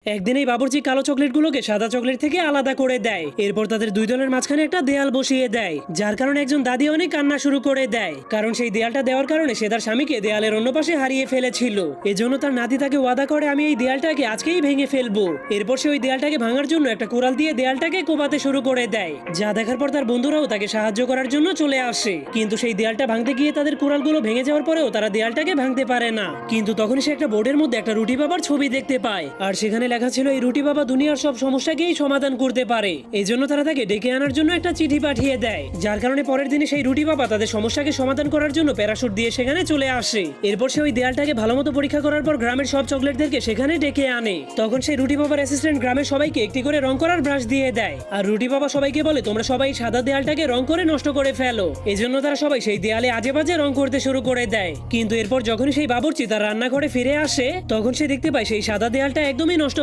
একদিন এই বাবুর্চি কালো চকলেটগুলোকে সাদা চকলেট থেকে আলাদা করে দেয়। এরপর তাদের দুই দলের মাঝখানে একটা দেয়াল বসিয়ে দেয়, যার কারণে একজন দাদি অনেক কান্না শুরু করে দেয়, কারণ সেই দেয়ালটা দেওয়ার কারণে সে তার স্বামীকে দেয়ালের অন্য পাশে হারিয়ে ফেলেছিল। এজন্য তার নাতি তাকে ওয়াদা করে, আমি এই দেয়ালটাকে আজকেই ভেঙে ফেলবো। এরপর সে ওই দেয়ালটাকে ভাঙার জন্য একটা কুড়াল দিয়ে দেয়ালটাকে কোপাতে শুরু করে দেয়, যা দেখার পর তার বন্ধুরাও তাকে সাহায্য করার জন্য চলে আসে। কিন্তু সেই দেয়ালটা ভাঙতে গিয়ে তাদের কুড়ালগুলো ভেঙে যাওয়ার পরেও তারা দেয়ালটাকে ভাঙতে পারে না। কিন্তু তখন সে একটা বোর্ডের মধ্যে একটা রুটি বাবার ছবি দেখতে পায়, আর সেখানে লেখা ছিল এই রুটি বাবা দুনিয়ার সব সমস্যাকেই সমাধান করতে পারে। এই জন্য তারা তাকে ডেকে আনার জন্য একটা চিঠি পাঠিয়ে দেয়, যার কারণে পরের দিনে সেই রুটি বাবা তাদের সমস্যাকে সমাধান করার জন্য প্যারাশুট দিয়ে সেখানে চলে আসে। এরপর সে ওই দেয়ালটাকে ভালো মতো পরীক্ষা করার পর গ্রামের সব চকলেটদেরকে সেখানে ডেকে আনে। তখন সেই রুটি বাবার অ্যাসিস্ট্যান্ট গ্রামের সবাইকে একটি করে রং করার ব্রাশ দিয়ে দেয়, আর রুটি বাবা সবাইকে বলে, তোমরা সবাই সাদা দেয়ালটাকে রং করে নষ্ট করে ফেলো। এজন্য তারা সবাই সেই দেয়ালে আজে বাজে রং করতে শুরু করে দেয়। কিন্তু এরপর যখন সেই বাবুর্চি তার রান্নাঘরে ফিরে আসে, তখন সে দেখতে পায় সেই সাদা দেয়ালটা একদমই নষ্ট